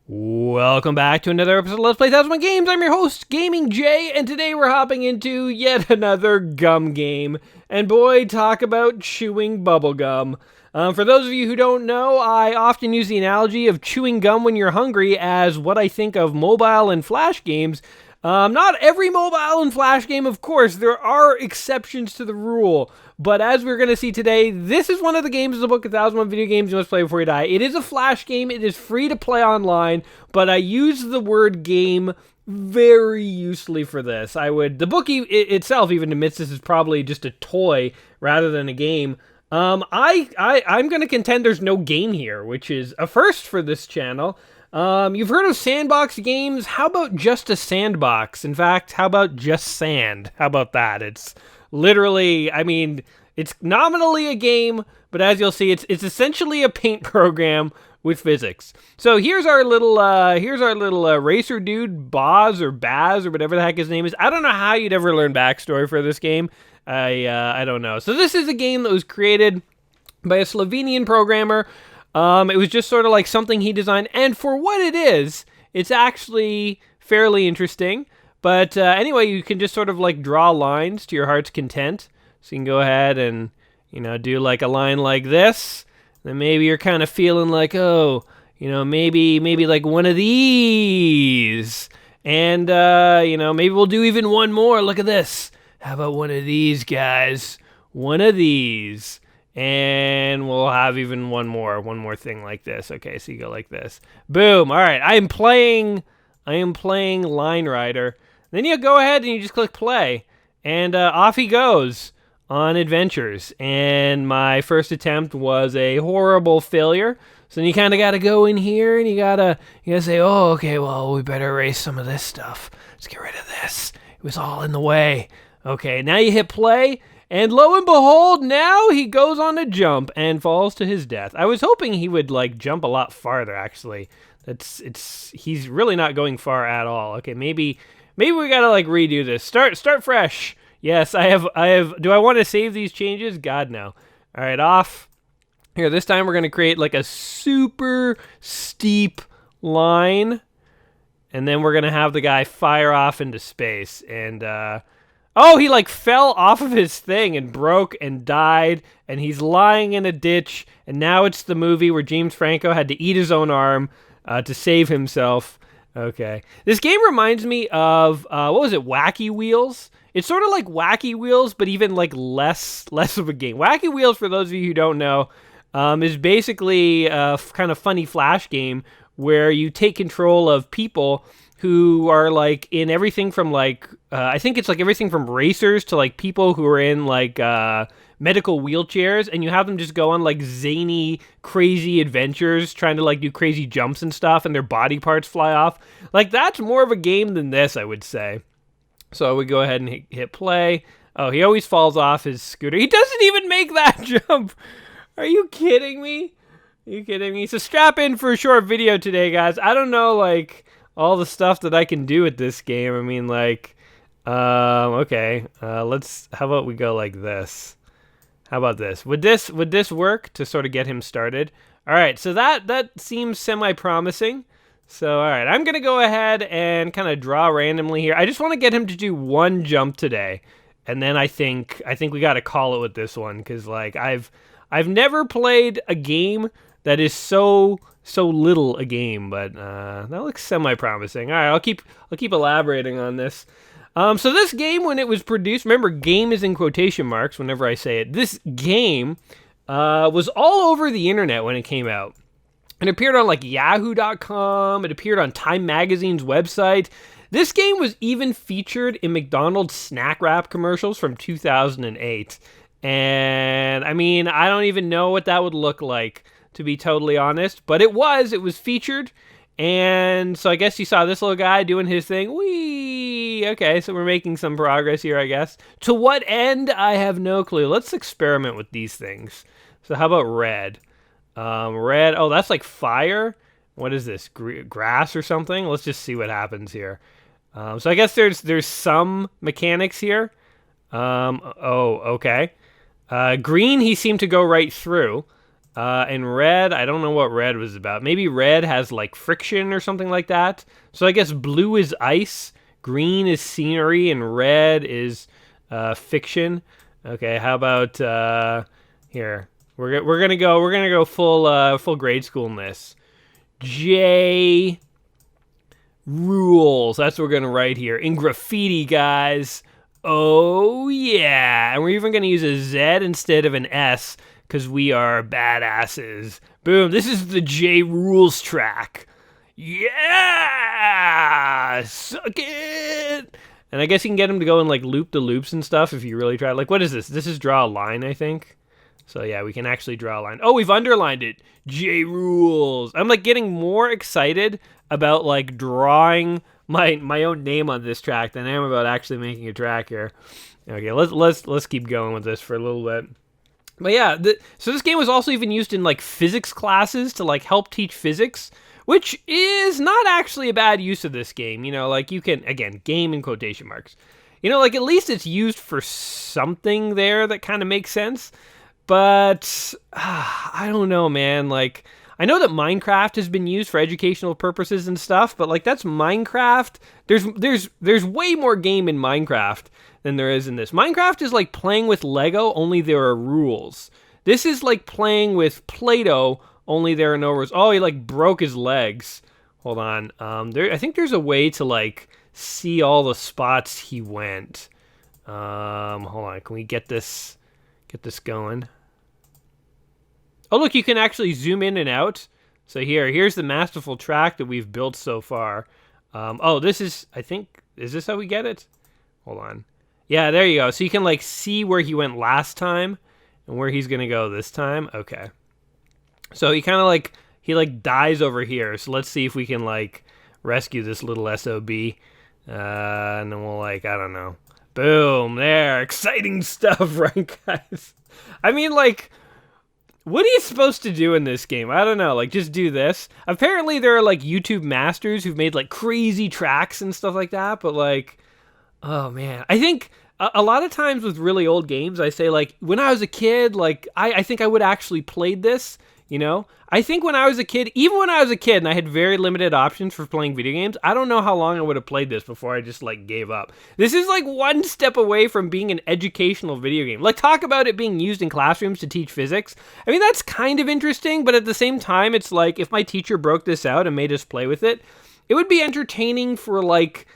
Welcome back to another episode of Let's Play 1001 Games. I'm your host, Gaming Jay, and today we're hopping into yet another gum game. And boy, talk about chewing bubble gum. For those of you who don't know, I often use the analogy of chewing gum when you're hungry as what I think of mobile and flash games. Not every mobile and flash game, of course. There are exceptions to the rule. But as we're going to see today, this is one of the games in the book, 1001 Video Games You Must Play Before You Die. It is a flash game. It is free to play online. But I use the word game very usefully for this. The book itself even admits this is probably just a toy rather than a game. I'm going to contend there's no game here, which is a first for this channel. You've heard of sandbox games. How about just a sandbox? In fact, how about just sand? How about that? It's literally, it's nominally a game, but as you'll see, it's essentially a paint program with physics. So here's our little racer dude, Boz or Baz or whatever the heck his name is. I don't know how you'd ever learn backstory for this game. I don't know. So this is a game that was created by a Slovenian programmer. It was just sort of like something he designed, and for what it is, it's actually fairly interesting. But anyway, you can just sort of like draw lines to your heart's content. So you can go ahead and, do like a line like this. Then maybe you're kind of feeling like, maybe like one of these. And, maybe we'll do even one more. Look at this. How about one of these guys? One of these. And we'll have even one more thing like this. Okay, so you go like this. Boom. All right, I am playing Line Rider. Then you go ahead and you just click play. And off he goes on adventures. And my first attempt was a horrible failure. So then you kind of got to go in here and you got to say, oh, okay, well, we better erase some of this stuff. Let's get rid of this. It was all in the way. Okay, now you hit play. And lo and behold, now he goes on a jump and falls to his death. I was hoping he would like jump a lot farther, actually. He's really not going far at all. Okay, maybe we gotta like redo this. Start fresh. Yes, I have. Do I want to save these changes? God, no. All right, off. Here, this time we're gonna create like a super steep line, and then we're gonna have the guy fire off into space. And oh, he like fell off of his thing and broke and died, and he's lying in a ditch. And now it's the movie where James Franco had to eat his own arm to save himself. Okay. This game reminds me of, what was it, Wacky Wheels? It's sort of like Wacky Wheels, but even like less of a game. Wacky Wheels, for those of you who don't know, is basically a kind of funny flash game where you take control of people who are like in everything from like, I think it's like everything from racers to like people who are in like medical wheelchairs, and you have them just go on like zany, crazy adventures trying to like do crazy jumps and stuff, and their body parts fly off. Like that's more of a game than this, I would say. So we go ahead and hit play. Oh, he always falls off his scooter. He doesn't even make that jump. Are you kidding me? So strap in for a short video today, guys. I don't know, like, all the stuff that I can do with this game. I mean, like, okay, how about we go like this? How about this? Would this work to sort of get him started? All right, so that seems semi-promising. So, all right, I'm going to go ahead and kind of draw randomly here. I just want to get him to do one jump today. And then I think we got to call it with this one, because, like, I've never played a game that is so little a game, but that looks semi-promising. All right, I'll keep elaborating on this. So this game, when it was produced, remember, game is in quotation marks whenever I say it. This game was all over the internet when it came out. It appeared on like Yahoo.com. It appeared on Time Magazine's website. This game was even featured in McDonald's snack wrap commercials from 2008. And I mean, I don't even know what that would look like, to be totally honest, but it was featured. And so I guess you saw this little guy doing his thing. Whee! Okay, so we're making some progress here, I guess. To what end? I have no clue. Let's experiment with these things. So how about red? Red, oh, that's like fire. What is this? Grass or something? Let's just see what happens here. So I guess there's some mechanics here. Oh, okay. Green, he seemed to go right through. And red, I don't know what red was about. Maybe red has like friction or something like that. So I guess blue is ice, green is scenery, and red is fiction. Okay, how about here? We're gonna go full grade school in this. J rules. That's what we're gonna write here in graffiti, guys. Oh yeah, and we're even gonna use a Z instead of an S because we are badasses. Boom! This is the J rules track. Yeah, suck it. And I guess you can get him to go in like loop the loops and stuff if you really try. Like, what is this? This is draw a line, I think. So yeah, we can actually draw a line. Oh, we've underlined it. J rules. I'm like getting more excited about like drawing my own name on this track than I am about actually making a track here. Okay, let's keep going with this for a little bit. But yeah, so this game was also even used in like physics classes to like help teach physics, which is not actually a bad use of this game. You know, like you can, again, game in quotation marks. You know, like at least it's used for something there that kind of makes sense. But I don't know, man. Like, I know that Minecraft has been used for educational purposes and stuff, but like that's Minecraft. There's way more game in Minecraft than there is in this. Minecraft is like playing with Lego, only there are rules. This is like playing with Play-Doh, only there are no rules. Oh, he like broke his legs. Hold on. I think there's a way to like see all the spots he went. Hold on. Can we get this going? Oh, look, you can actually zoom in and out. So here's the masterful track that we've built so far. Oh, this is, I think, is this how we get it? Hold on. Yeah, there you go. So you can like see where he went last time and where he's gonna go this time. Okay. So he kind of like, he like dies over here. So let's see if we can like rescue this little SOB. And then we'll like, I don't know. Boom, there. Exciting stuff, right, guys? I mean, like, what are you supposed to do in this game? I don't know. Like, just do this. Apparently, there are, like, YouTube masters who've made, like, crazy tracks and stuff like that. But, like, oh, man. I think a lot of times with really old games, I say, like, when I was a kid, like, I think I would actually played this, you know? I think when I was a kid, even when I was a kid and I had very limited options for playing video games, I don't know how long I would have played this before I just, like, gave up. This is, like, one step away from being an educational video game. Like, talk about it being used in classrooms to teach physics. I mean, that's kind of interesting, but at the same time, it's like, if my teacher broke this out and made us play with it, it would be entertaining for, like,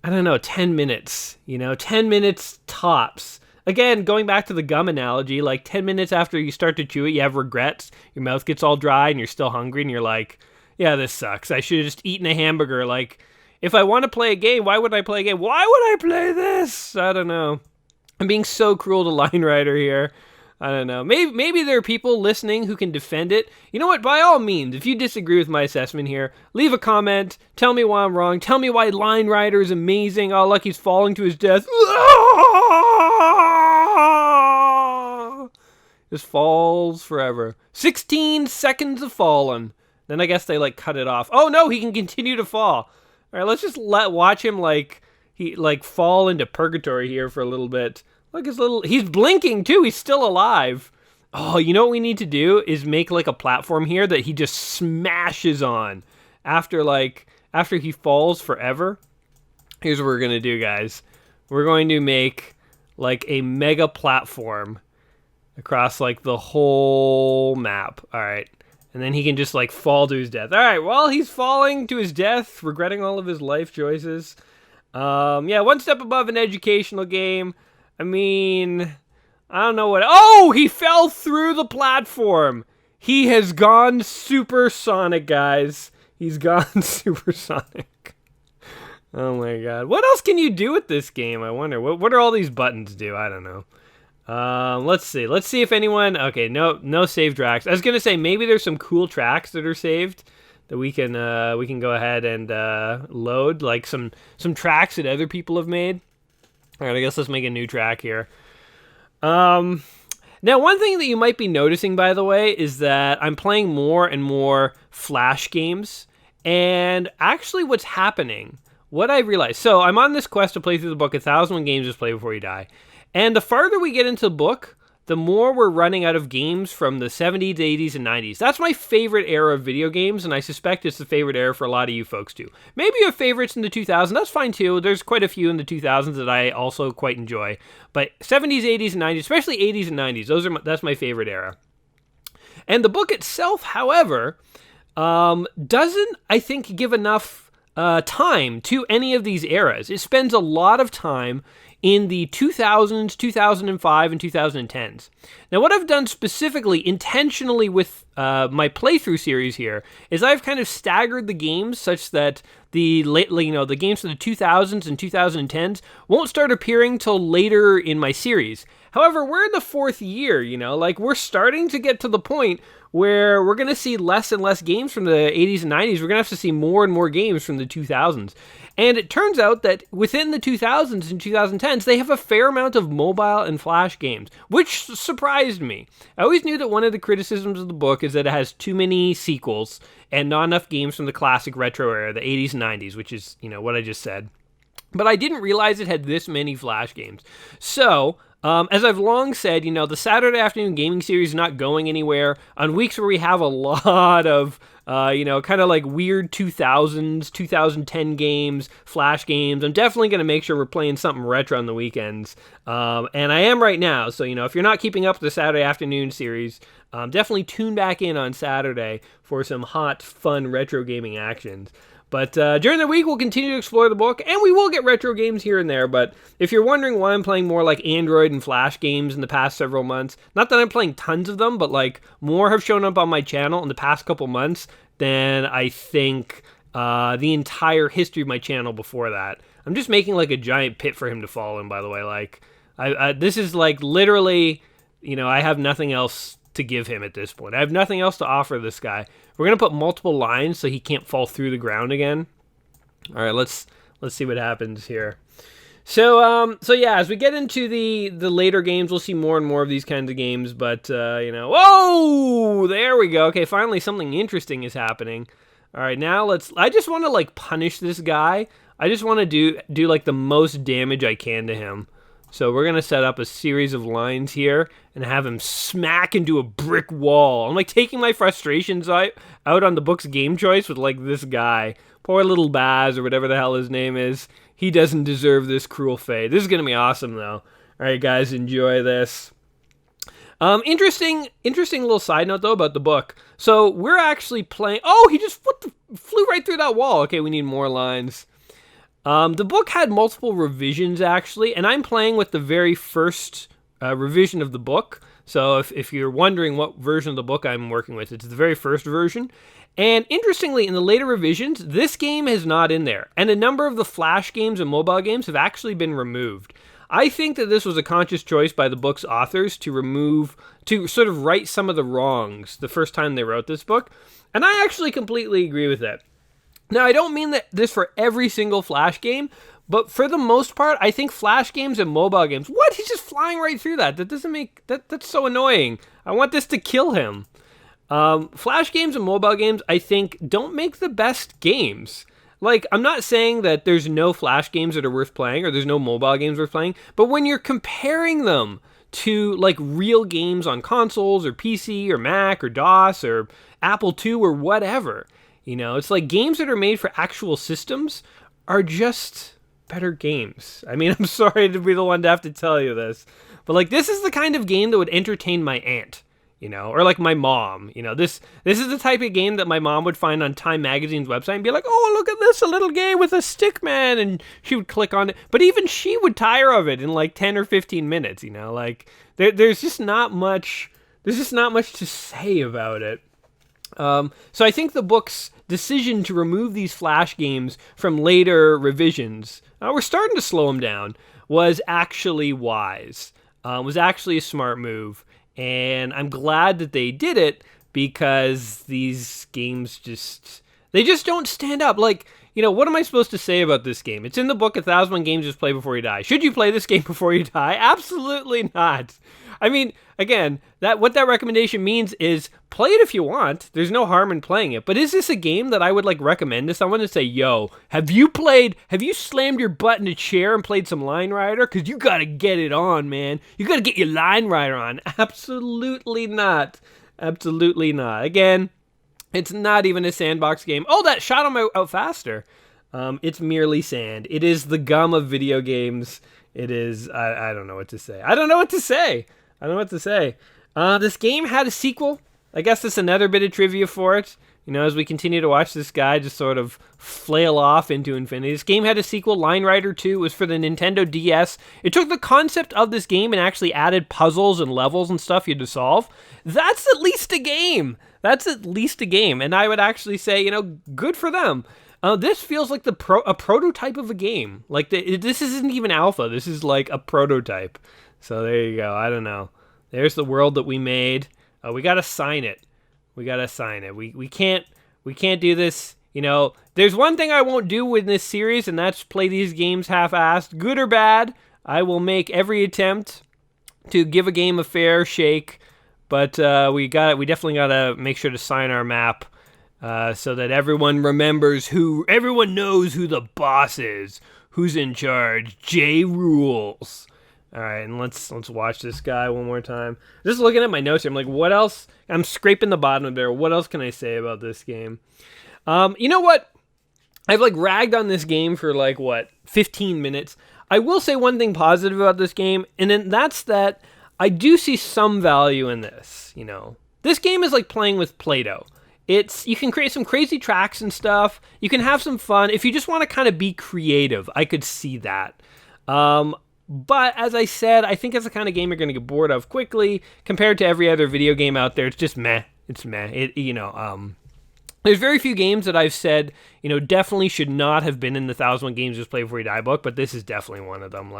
I don't know, 10 minutes, you know, 10 minutes tops. Again, going back to the gum analogy, like 10 minutes after you start to chew it, you have regrets, your mouth gets all dry and you're still hungry and you're like, yeah, this sucks. I should have just eaten a hamburger. Like, if I want to play a game, why would I play a game? Why would I play this? I don't know. I'm being so cruel to Line Rider here. I don't know. Maybe there are people listening who can defend it. You know what? By all means, if you disagree with my assessment here, leave a comment. Tell me why I'm wrong. Tell me why Line Rider is amazing. Oh, look, he's falling to his death. Just falls forever. 16 seconds of falling. Then I guess they like cut it off. Oh no, he can continue to fall. All right, let's just watch him like he like fall into purgatory here for a little bit. Look, he's blinking too. He's still alive. Oh, you know what we need to do is make like a platform here that he just smashes on after he falls forever. Here's what we're going to do, guys. We're going to make like a mega platform across like the whole map. All right. And then he can just like fall to his death. All right. While he's falling to his death, regretting all of his life choices. Yeah, one step above an educational game. I mean, I don't know what... Oh, he fell through the platform. He has gone supersonic, guys. He's gone supersonic. Oh my god. What else can you do with this game? I wonder. What do all these buttons do? I don't know. Let's see. Let's see if anyone... Okay, no save tracks. I was going to say, maybe there's some cool tracks that are saved that we can go ahead and load. Like some tracks that other people have made. All right, I guess let's make a new track here. Now, one thing that you might be noticing, by the way, is that I'm playing more and more Flash games. And actually what's happening, what I realized. So I'm on this quest to play through the book, 1,001 Games Just Play Before You Die. And the farther we get into the book, the more we're running out of games from the 70s, 80s, and 90s. That's my favorite era of video games, and I suspect it's the favorite era for a lot of you folks too. Maybe you have favorites in the 2000s, that's fine too. There's quite a few in the 2000s that I also quite enjoy. But 70s, 80s, and 90s, especially 80s and 90s, that's my favorite era. And the book itself, however, doesn't, I think, give enough time to any of these eras. It spends a lot of time in the 2000s, 2005, and 2010s. Now, what I've done specifically, intentionally with my playthrough series here, is I've kind of staggered the games such that the games from the 2000s and 2010s won't start appearing till later in my series. However, we're in the fourth year, we're starting to get to the point where we're going to see less and less games from the 80s and 90s. We're going to have to see more and more games from the 2000s. And it turns out that within the 2000s and 2010s, they have a fair amount of mobile and flash games, which surprised me. I always knew that one of the criticisms of the book is that it has too many sequels and not enough games from the classic retro era, the 80s and 90s, which is, what I just said. But I didn't realize it had this many flash games. So, as I've long said, the Saturday afternoon gaming series is not going anywhere. On weeks where we have a lot of, kind of like weird 2000s, 2010 games, flash games, I'm definitely going to make sure we're playing something retro on the weekends. And I am right now. So, if you're not keeping up with the Saturday afternoon series, definitely tune back in on Saturday for some hot, fun retro gaming actions. But during the week, we'll continue to explore the book, and we will get retro games here and there. But if you're wondering why I'm playing more like Android and Flash games in the past several months, not that I'm playing tons of them, but like more have shown up on my channel in the past couple months than I think the entire history of my channel before that. I'm just making like a giant pit for him to fall in, by the way. Like, this is like literally, I have nothing else to give him at this point. I have nothing else to offer this guy. We're going to put multiple lines so he can't fall through the ground again. All right, let's see what happens here. So yeah, as we get into the later games, we'll see more and more of these kinds of games, but whoa, there we go. Okay, finally something interesting is happening. All right, now I just want to like punish this guy. I just want to do like the most damage I can to him. So we're going to set up a series of lines here and have him smack into a brick wall. I'm like taking my frustrations out on the book's game choice with like this guy. Poor little Baz or whatever the hell his name is. He doesn't deserve this cruel fate. This is going to be awesome though. All right, guys, enjoy this. Interesting little side note though about the book. So we're actually playing... Oh, he just flew right through that wall. Okay, we need more lines. The book had multiple revisions, actually, and I'm playing with the very first revision of the book. So if you're wondering what version of the book I'm working with, it's the very first version. And interestingly, in the later revisions, this game is not in there. And a number of the Flash games and mobile games have actually been removed. I think that this was a conscious choice by the book's authors to sort of right some of the wrongs the first time they wrote this book. And I actually completely agree with that. Now, I don't mean that this for every single Flash game, but for the most part, I think Flash games and mobile games... What? He's just flying right through that. That doesn't make... That's so annoying. I want this to kill him. Flash games and mobile games, I think, don't make the best games. Like, I'm not saying that there's no Flash games that are worth playing or there's no mobile games worth playing, but when you're comparing them to, like, real games on consoles or PC or Mac or DOS or Apple II or whatever... it's like games that are made for actual systems are just better games. I mean, I'm sorry to be the one to have to tell you this, but like this is the kind of game that would entertain my aunt, or like my mom. This is the type of game that my mom would find on Time Magazine's website and be like, oh, look at this, a little game with a stick man, and she would click on it. But even she would tire of it in like 10 or 15 minutes. Like there's just not much. There's just not much to say about it. So I think the book's decision to remove these Flash games from later revisions, we're starting to slow them down, was actually wise. Was actually a smart move. And I'm glad that they did it because these games they just don't stand up. Like, what am I supposed to say about this game? It's in the book, 1,001 Games Just Play Before You Die. Should you play this game before you die? Absolutely not. I mean, again, what that recommendation means is play it if you want. There's no harm in playing it. But is this a game that I would recommend to someone to say, yo, have you slammed your butt in a chair and played some Line Rider? Because you got to get it on, man. You got to get your Line Rider on. Absolutely not. Absolutely not. Again, it's not even a sandbox game. Oh, that shot him out faster. It's merely sand. It is the gum of video games. It is, I don't know what to say. I don't know what to say. This game had a sequel. I guess that's another bit of trivia for it. As we continue to watch this guy just sort of flail off into infinity. This game had a sequel, Line Rider 2. It was for the Nintendo DS. It took the concept of this game and actually added puzzles and levels and stuff you had to solve. That's at least a game. And I would actually say, good for them. This feels like a prototype of a game. This isn't even alpha. This is like a prototype. So there you go. I don't know. There's the world that we made. We gotta sign it. We can't do this. There's one thing I won't do with this series, and that's play these games half-assed, good or bad. I will make every attempt to give a game a fair shake, but we definitely gotta make sure to sign our map. So that everyone knows who the boss is, who's in charge. J rules. All right, and let's watch this guy one more time. Just looking at my notes here, I'm like, what else? I'm scraping the bottom of there. What else can I say about this game? You know what? I've ragged on this game for 15 minutes. I will say one thing positive about this game, and then that's that I do see some value in this. This game is like playing with Play-Doh. You can create some crazy tracks and stuff. You can have some fun. If you just want to kind of be creative, I could see that. But as I said, I think it's the kind of game you're going to get bored of quickly. Compared to every other video game out there, it's just meh. It's meh. There's very few games that I've said, definitely should not have been in the 1,001 Games Just Play Before You Die book, but this is definitely one of them.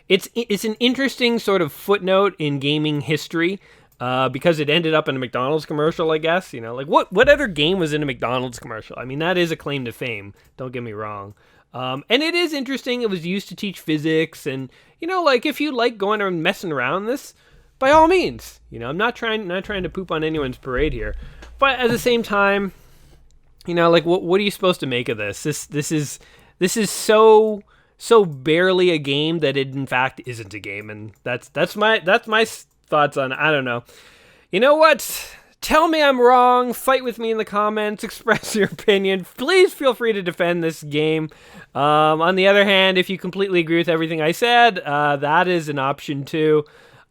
It's an interesting sort of footnote in gaming history. Because it ended up in a McDonald's commercial, I guess. What other game was in a McDonald's commercial? I mean, that is a claim to fame. Don't get me wrong. And it is interesting. It was used to teach physics, and if you like going and messing around this, by all means. I'm not trying to poop on anyone's parade here, but at the same time, what are you supposed to make of this? This is so barely a game that it in fact isn't a game, and that's my thoughts on it. I don't know. You know what? Tell me I'm wrong. Fight with me in the comments. Express your opinion. Please feel free to defend this game. On the other hand, if you completely agree with everything I said, that is an option too.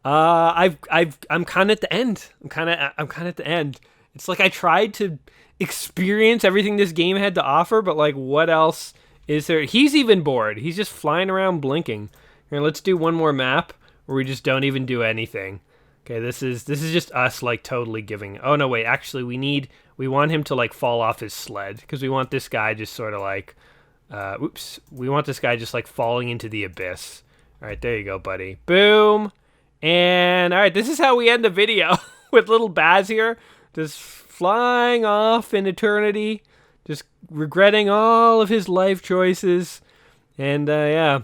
I'm kind of at the end. I'm kind of at the end. It's like I tried to experience everything this game had to offer, but what else is there? He's even bored. He's just flying around blinking. Here, let's do one more map where we just don't even do anything. Okay, this is just us totally giving. Oh no, wait, actually we want him to fall off his sled because we want this guy just sort of we want this guy just falling into the abyss. All right, there you go, buddy. Boom. And all right, this is how we end the video with little Baz here just flying off in eternity, just regretting all of his life choices. And yeah.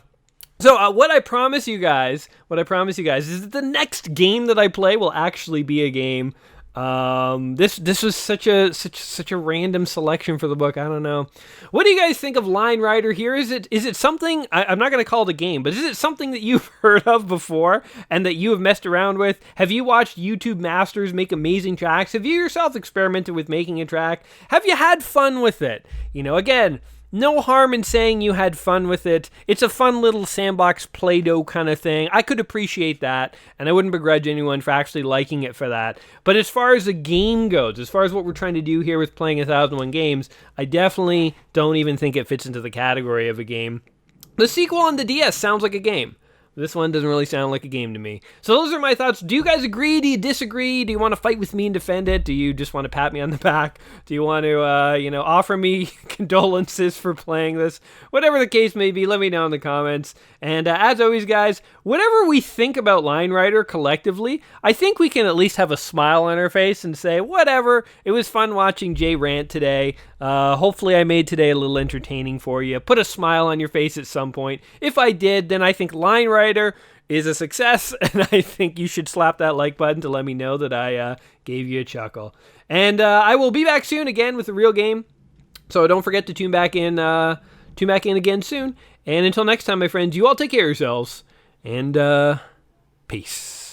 So what I promise you guys is that the next game that I play will actually be a game. This was such a random selection for the book. I don't know. What do you guys think of Line Rider here? Is it something, I'm not going to call it a game, but is it something that you've heard of before and that you have messed around with? Have you watched YouTube masters make amazing tracks? Have you yourself experimented with making a track? Have you had fun with it? Again, no harm in saying you had fun with it. It's a fun little sandbox Play-Doh kind of thing. I could appreciate that, and I wouldn't begrudge anyone for actually liking it for that. But as far as the game goes, as far as what we're trying to do here with playing 1,001 games, I definitely don't even think it fits into the category of a game. The sequel on the DS sounds like a game, This one doesn't really sound like a game to me. So those are my thoughts. Do you guys agree? Do you disagree? Do you want to fight with me and defend it? Do you just want to pat me on the back? Do you want to, offer me condolences for playing this? Whatever the case may be, let me know in the comments. And as always, guys, whatever we think about Line Rider collectively, I think we can at least have a smile on our face and say, whatever, it was fun watching Jay rant today. Hopefully I made today a little entertaining for you. Put a smile on your face at some point. If I did, then I think Line Rider is a success, and I think you should slap that like button to let me know that I gave you a chuckle. And I will be back soon again with a real game, so don't forget to tune back in again soon. And until next time, my friends, you all take care of yourselves, and peace.